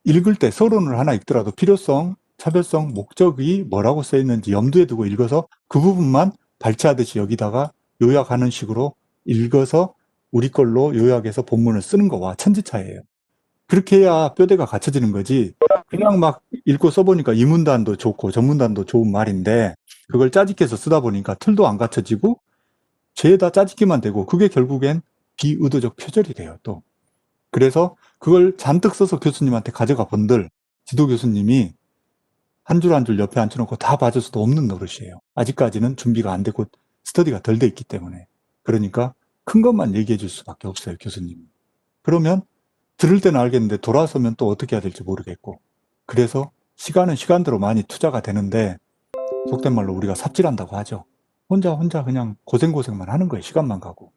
읽을 때 서론을 하나 읽더라도 필요성, 차별성, 목적이 뭐라고 써 있는지 염두에 두고 읽어서 그 부분만 발췌하듯이 여기다가 요약하는 식으로 읽어서 우리 걸로 요약해서 본문을 쓰는 거와 천지차이예요. 그렇게 해야 뼈대가 갖춰지는 거지. 그냥 막 읽고 써보니까 이 문단도 좋고 저 문단도 좋은 말인데 그걸 짜집게서 쓰다 보니까 틀도 안 갖춰지고 죄에다 짜집기만 되고 그게 결국엔 비의도적 표절이 돼요, 또. 그래서 그걸 잔뜩 써서 교수님한테 가져가 본들 지도 교수님이 한 줄 한 줄 옆에 앉혀놓고 다 봐줄 수도 없는 노릇이에요. 아직까지는 준비가 안 되고 스터디가 덜 돼 있기 때문에. 그러니까 큰 것만 얘기해 줄 수밖에 없어요, 교수님이. 그러면 들을 때는 알겠는데 돌아서면 또 어떻게 해야 될지 모르겠고. 그래서 시간은 시간대로 많이 투자가 되는데 속된 말로 우리가 삽질한다고 하죠. 혼자 그냥 고생만 하는 거예요. 시간만 가고.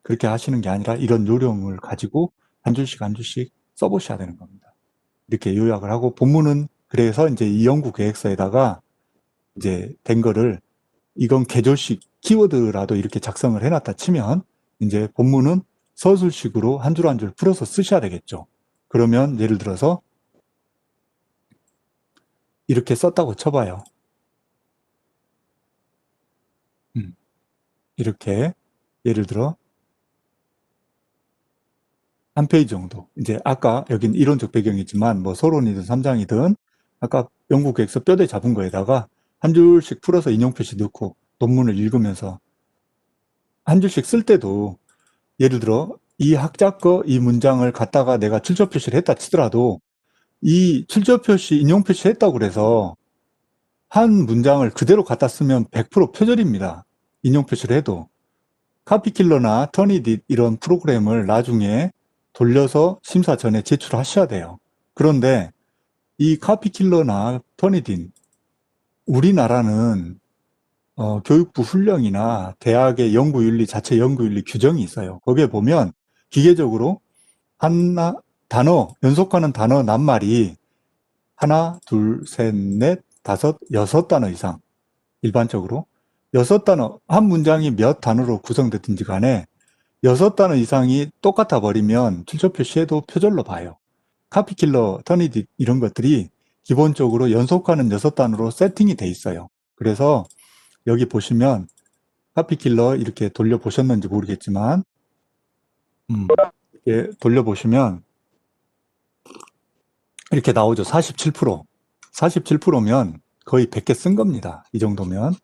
그렇게 하시는 게 아니라 이런 요령을 가지고 한 줄씩 한 줄씩 써보셔야 되는 겁니다. 이렇게 요약을 하고 본문은 그래서 이제 이 연구 계획서에다가 이제 된 거를 이건 개조식 키워드라도 이렇게 작성을 해놨다 치면 이제 본문은 서술식으로 한 줄 한 줄 풀어서 쓰셔야 되겠죠. 그러면 예를 들어서 이렇게 썼다고 쳐봐요. 이렇게 예를 들어 한 페이지 정도. 이제 아까 여긴 이론적 배경이지만 뭐 서론이든 3장이든 아까 연구 계획서 뼈대 잡은 거에다가 한 줄씩 풀어서 인용 표시 넣고 논문을 읽으면서 한 줄씩 쓸 때도 예를 들어 이 학자 거 이 문장을 갖다가 내가 출처 표시를 했다 치더라도 이 출처 표시, 인용 표시 했다고 그래서 한 문장을 그대로 갖다 쓰면 100% 표절입니다. 인용 표시를 해도. 카피킬러나 터니딧 이런 프로그램을 나중에 돌려서 심사 전에 제출하셔야 돼요. 그런데 이 카피킬러나 터니딧 우리나라는 교육부 훈령이나 대학의 연구윤리, 자체 연구윤리 규정이 있어요. 거기에 보면 기계적으로 하나, 단어, 연속하는 단어 낱말이 하나, 둘, 셋, 넷, 다섯, 여섯 단어 이상. 일반적으로. 여섯 단어, 한 문장이 몇 단어로 구성됐든지 간에 여섯 단어 이상이 똑같아 버리면 출처 표시해도 표절로 봐요. 카피킬러, 터니딧 이런 것들이 기본적으로 연속하는 여섯 단어로 세팅이 돼 있어요. 그래서 여기 보시면 카피킬러 이렇게 돌려보셨는지 모르겠지만 이렇게 돌려보시면 이렇게 나오죠. 47%. 47%면 거의 100개 쓴 겁니다. 이 정도면.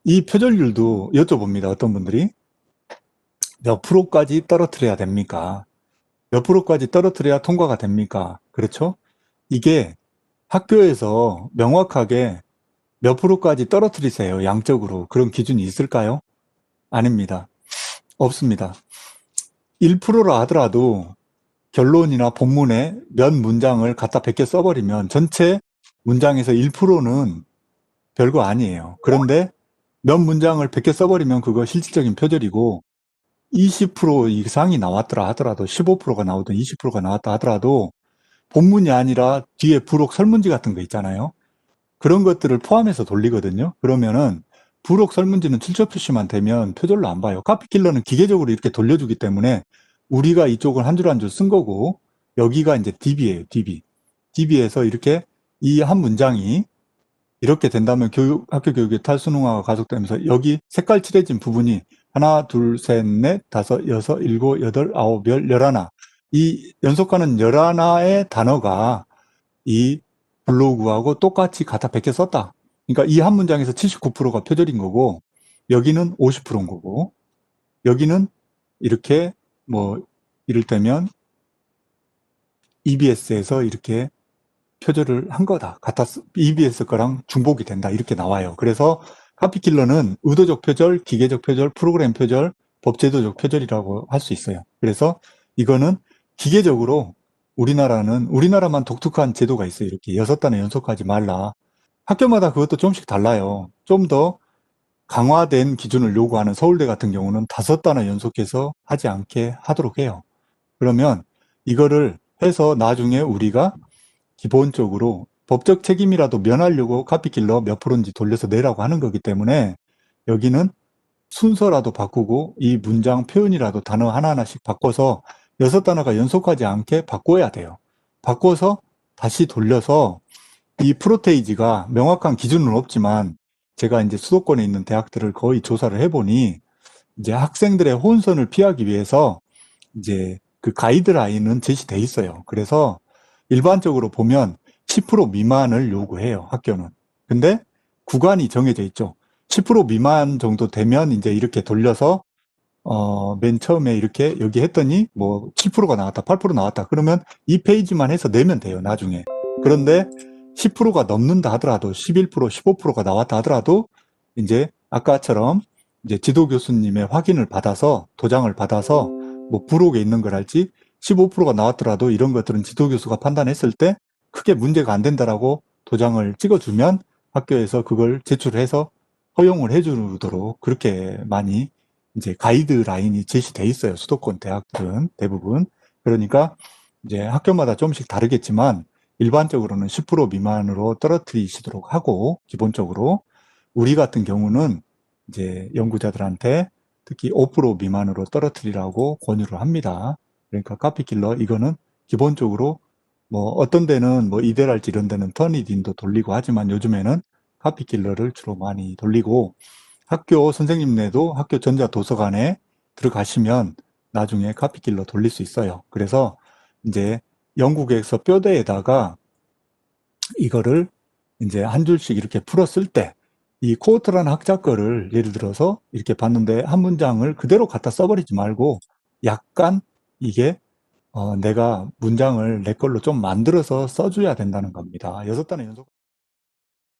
이 표절률도 여쭤봅니다. 어떤 분들이. 몇 프로까지 떨어뜨려야 됩니까? 몇 프로까지 떨어뜨려야 통과가 됩니까? 그렇죠? 이게 학교에서 명확하게 몇 프로까지 떨어뜨리세요. 양적으로. 그런 기준이 있을까요? 아닙니다. 없습니다. 1%라 하더라도 결론이나 본문에 몇 문장을 갖다 100개 써버리면 전체 문장에서 1%는 별거 아니에요. 그런데 몇 문장을 100개 써버리면 그거 실질적인 표절이고 20% 이상이 나왔더라 하더라도 15%가 나오든 20%가 나왔다 하더라도 본문이 아니라 뒤에 부록 설문지 같은 거 있잖아요. 그런 것들을 포함해서 돌리거든요. 그러면은 부록 설문지는 출처 표시만 되면 표절로 안 봐요. 카피킬러는 기계적으로 이렇게 돌려주기 때문에 우리가 이쪽을 한 줄 한 줄 쓴 거고 여기가 이제 DB예요. DB. DB에서 이렇게 이 한 문장이 이렇게 된다면 학교 교육의 탈수능화가 가속되면서 여기 색깔 칠해진 부분이 하나, 둘, 셋, 넷, 다섯, 여섯, 일곱, 여덟, 아홉, 열, 열하나. 이 연속하는 열하나의 단어가 이 블로그하고 똑같이 갖다 100개 썼다. 그러니까 이 한 문장에서 79%가 표절인 거고 여기는 50%인 거고 여기는 이렇게 뭐 이를테면 EBS에서 이렇게 표절을 한 거다. EBS 거랑 중복이 된다. 이렇게 나와요. 그래서 카피킬러는 의도적 표절, 기계적 표절, 프로그램 표절, 법제도적 표절이라고 할 수 있어요. 그래서 이거는 기계적으로 우리나라만 독특한 제도가 있어요. 이렇게 6단어 연속하지 말라. 학교마다 그것도 조금씩 달라요. 좀 더 강화된 기준을 요구하는 서울대 같은 경우는 5단어 연속해서 하지 않게 하도록 해요. 그러면 이거를 해서 나중에 우리가 기본적으로 법적 책임이라도 면하려고 카피킬러 몇 프로인지 돌려서 내라고 하는 거기 때문에 여기는 순서라도 바꾸고 이 문장 표현이라도 단어 하나하나씩 바꿔서 6단어가 연속하지 않게 바꿔야 돼요. 바꿔서 다시 돌려서 이 프로테이지가 명확한 기준은 없지만 제가 이제 수도권에 있는 대학들을 거의 조사를 해보니 이제 학생들의 혼선을 피하기 위해서 이제 그 가이드라인은 제시돼 있어요. 그래서 일반적으로 보면 10% 미만을 요구해요, 학교는. 근데 구간이 정해져 있죠. 10% 미만 정도 되면 이제 이렇게 돌려서 맨 처음에 이렇게 여기 했더니 뭐 7%가 나왔다, 8% 나왔다. 그러면 이 페이지만 해서 내면 돼요, 나중에. 그런데 10%가 넘는다 하더라도 11%, 15%가 나왔다 하더라도 이제 아까처럼 이제 지도 교수님의 확인을 받아서 도장을 받아서 뭐 부록에 있는 걸 할지 15%가 나왔더라도 이런 것들은 지도 교수가 판단했을 때 크게 문제가 안 된다라고 도장을 찍어주면 학교에서 그걸 제출해서 허용을 해주도록 그렇게 많이 이제 가이드라인이 제시돼 있어요. 수도권 대학들은 대부분. 그러니까 이제 학교마다 조금씩 다르겠지만 일반적으로는 10% 미만으로 떨어뜨리시도록 하고 기본적으로 우리 같은 경우는 이제 연구자들한테 특히 5% 미만으로 떨어뜨리라고 권유를 합니다. 그러니까 카피킬러 이거는 기본적으로 뭐 어떤 데는 뭐 이데랄지 이런 데는 터니딘도 돌리고 하지만 요즘에는 카피킬러를 주로 많이 돌리고 학교 선생님네도 학교 전자도서관에 들어가시면 나중에 카피킬러 돌릴 수 있어요. 그래서 이제 영국에서 뼈대에다가 이거를 이제 한 줄씩 이렇게 풀었을 때 이 코어트라는 학자 거를 예를 들어서 이렇게 봤는데 한 문장을 그대로 갖다 써버리지 말고 약간 이게 내가 문장을 내 걸로 좀 만들어서 써줘야 된다는 겁니다. 6단의 연속